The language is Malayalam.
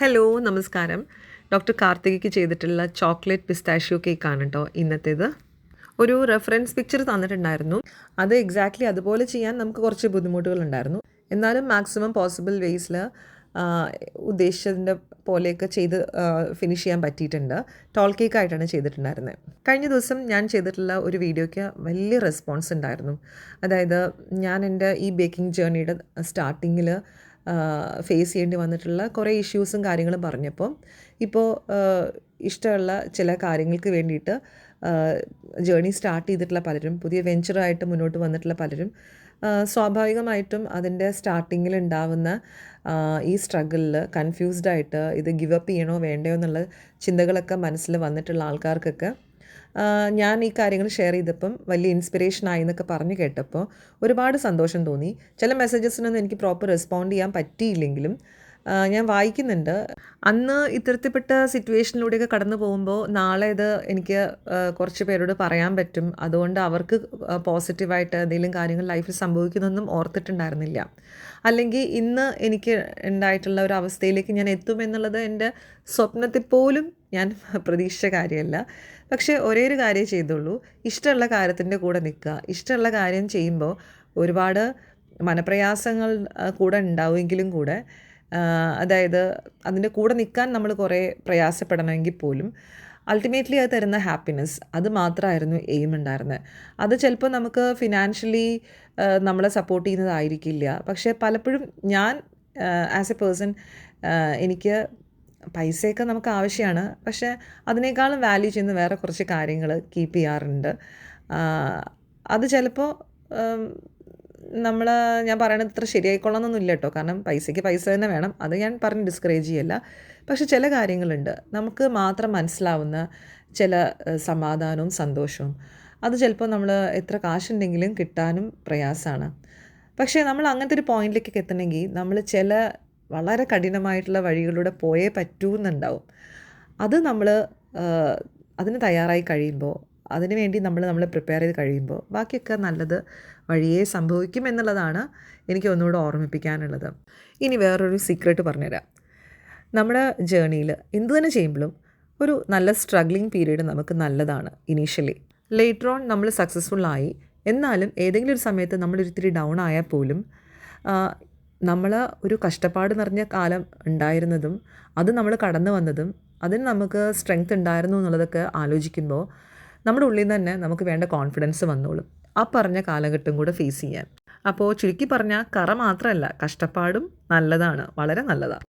ഹലോ നമസ്കാരം. ഡോക്ടർ കാർത്തികയ്ക്ക് ചെയ്തിട്ടുള്ള ചോക്ലേറ്റ് പിസ്താഷ്യോ കേക്കാണ് കേട്ടോ ഇന്നത്തേത്. ഒരു റെഫറൻസ് പിക്ചർ തന്നിട്ടുണ്ടായിരുന്നു. അത് എക്സാക്ട്ലി അതുപോലെ ചെയ്യാൻ നമുക്ക് കുറച്ച് ബുദ്ധിമുട്ടുകളുണ്ടായിരുന്നു. എന്നാലും മാക്സിമം പോസിബിൾ വേസിൽ ഉദ്ദേശിച്ചതിൻ്റെ പോലെയൊക്കെ ചെയ്ത് ഫിനിഷ് ചെയ്യാൻ പറ്റിയിട്ടുണ്ട്. ടോൾ കേക്കായിട്ടാണ് ചെയ്തിട്ടുണ്ടായിരുന്നത്. കഴിഞ്ഞ ദിവസം ഞാൻ ചെയ്തിട്ടുള്ള ഒരു വീഡിയോയ്ക്ക് വലിയ റെസ്പോൺസ് ഉണ്ടായിരുന്നു. അതായത് ഞാൻ എൻ്റെ ഈ ബേക്കിംഗ് ജേർണിയുടെ സ്റ്റാർട്ടിങ്ങിൽ ഫേസ് ചെയ്യേണ്ടി വന്നിട്ടുള്ള കുറേ ഇഷ്യൂസും കാര്യങ്ങളും പറഞ്ഞപ്പോൾ ഇപ്പോൾ ഇഷ്ടമുള്ള ചില കാര്യങ്ങൾക്ക് വേണ്ടിയിട്ട് ജേർണി സ്റ്റാർട്ട് ചെയ്തിട്ടുള്ള പലരും, പുതിയ വെഞ്ചറായിട്ട് മുന്നോട്ട് വന്നിട്ടുള്ള പലരും സ്വാഭാവികമായിട്ടും അതിൻ്റെ സ്റ്റാർട്ടിങ്ങിൽ ഉണ്ടാവുന്ന ഈ സ്ട്രഗിളിൽ കൺഫ്യൂസ്ഡായിട്ട് ഇത് ഗിവ് അപ്പ് ചെയ്യണോ വേണ്ടയോ എന്നുള്ള ചിന്തകളൊക്കെ മനസ്സിൽ വന്നിട്ടുള്ള ആൾക്കാർക്കൊക്കെ ഞാൻ ഈ കാര്യങ്ങൾ ഷെയർ ചെയ്തപ്പം വലിയ ഇൻസ്പിറേഷനായി എന്നൊക്കെ പറഞ്ഞു കേട്ടപ്പോൾ ഒരുപാട് സന്തോഷം തോന്നി. ചില മെസ്സേജസിനൊന്നും എനിക്ക് പ്രോപ്പർ റെസ്പോണ്ട് ചെയ്യാൻ പറ്റിയില്ലെങ്കിലും ഞാൻ വായിക്കുന്നുണ്ട്. അന്ന് ഇത്തരത്തിൽപ്പെട്ട സിറ്റുവേഷനിലൂടെയൊക്കെ കടന്നു പോകുമ്പോൾ നാളെ ഇത് എനിക്ക് കുറച്ച് പേരോട് പറയാൻ പറ്റും, അതുകൊണ്ട് അവർക്ക് പോസിറ്റീവായിട്ട് എന്തെങ്കിലും കാര്യങ്ങൾ ലൈഫിൽ സംഭവിക്കുന്നൊന്നും ഓർത്തിട്ടുണ്ടായിരുന്നില്ല. അല്ലെങ്കിൽ ഇന്ന് എനിക്ക് ഉണ്ടായിട്ടുള്ള ഒരു അവസ്ഥയിലേക്ക് ഞാൻ എത്തുമെന്നുള്ളത് എൻ്റെ സ്വപ്നത്തിൽ പോലും ഞാൻ പ്രതീക്ഷിച്ച കാര്യമല്ല. പക്ഷേ ഒരേ ഒരു കാര്യം ചെയ്തുള്ളൂ, ഇഷ്ടമുള്ള കാര്യത്തിൻ്റെ കൂടെ നിൽക്കുക. ഇഷ്ടമുള്ള കാര്യം ചെയ്യുമ്പോൾ ഒരുപാട് മനപ്രയാസങ്ങൾ കൂടെ ഉണ്ടാവുമെങ്കിലും കൂടെ, അതായത് അതിൻ്റെ കൂടെ നിൽക്കാൻ നമ്മൾ കുറേ പ്രയാസപ്പെടണമെങ്കിൽ പോലും അൾട്ടിമേറ്റ്ലി അത് തരുന്ന ഹാപ്പിനെസ്, അത് മാത്രമായിരുന്നു എയിം ഉണ്ടായിരുന്നത്. അത് ചിലപ്പോൾ നമുക്ക് ഫിനാൻഷ്യലി നമ്മളെ സപ്പോർട്ട് ചെയ്യുന്നതായിരിക്കില്ല. പക്ഷേ പലപ്പോഴും ഞാൻ ആസ് എ പേഴ്സൺ എനിക്ക് പൈസയൊക്കെ നമുക്ക് ആവശ്യമാണ്, പക്ഷേ അതിനേക്കാളും വാല്യൂ ചെയ്യുന്ന വേറെ കുറച്ച് കാര്യങ്ങൾ കീപ്പ് ചെയ്യാറുണ്ട്. അത് ചിലപ്പോൾ ഞാൻ പറയണത് ഇത്ര ശരിയായിക്കൊള്ളണമെന്നൊന്നുമില്ല കേട്ടോ. കാരണം പൈസയ്ക്ക് പൈസ തന്നെ വേണം, അത് ഞാൻ പറഞ്ഞ് ഡിസ്കറേജ് ചെയ്യല്ല. പക്ഷെ ചില കാര്യങ്ങളുണ്ട് നമുക്ക് മാത്രം മനസ്സിലാവുന്ന ചില സമാധാനവും സന്തോഷവും. അത് ചിലപ്പോൾ നമ്മൾ എത്ര കാശുണ്ടെങ്കിലും കിട്ടാനും പ്രയാസമാണ്. പക്ഷേ നമ്മൾ അങ്ങനത്തെ ഒരു പോയിന്റിലേക്കൊക്കെ എത്തണമെങ്കിൽ നമ്മൾ ചില വളരെ കഠിനമായിട്ടുള്ള വഴികളിലൂടെ പോയേ പറ്റൂ എന്നുണ്ടാവും. അത് നമ്മൾ അതിന് തയ്യാറായി കഴിയുമ്പോൾ, അതിനു വേണ്ടി നമ്മളെ പ്രിപ്പയർ ചെയ്ത് കഴിയുമ്പോൾ ബാക്കിയൊക്കെ നല്ലത് വഴിയേ സംഭവിക്കും എന്നുള്ളതാണ് എനിക്ക് ഒന്നുകൂടെ ഓർമ്മിപ്പിക്കാനുള്ളത്. ഇനി വേറൊരു സീക്രട്ട് പറഞ്ഞുതരാം. നമ്മുടെ ജേർണിയിൽ എന്തു തന്നെ ചെയ്യുമ്പോഴും ഒരു നല്ല സ്ട്രഗ്ലിംഗ് പീരീഡ് നമുക്ക് നല്ലതാണ് ഇനീഷ്യലി. ലേറ്റർ ഓൺ നമ്മൾ സക്സസ്ഫുള്ളായി, എന്നാലും ഏതെങ്കിലും ഒരു സമയത്ത് നമ്മളൊരിത്തിരി ഡൗൺ ആയാൽ പോലും നമ്മൾ ഒരു കഷ്ടപ്പാട് നിറഞ്ഞ കാലം ഉണ്ടായിരുന്നതും അത് നമ്മൾ കടന്നു വന്നതും അതിന് നമുക്ക് സ്ട്രെങ്ത് ഉണ്ടായിരുന്നു എന്നുള്ളതൊക്കെ ആലോചിക്കുമ്പോൾ നമ്മുടെ ഉള്ളിൽ നിന്ന് തന്നെ നമുക്ക് വേണ്ട കോൺഫിഡൻസ് വന്നോളും ആ പറഞ്ഞ കാലഘട്ടം കൂടെ ഫേസ് ചെയ്യാൻ. അപ്പോൾ ചുരുക്കി പറഞ്ഞാൽ കറ മാത്രമല്ല, കഷ്ടപ്പാടും നല്ലതാണ്, വളരെ നല്ലതാണ്.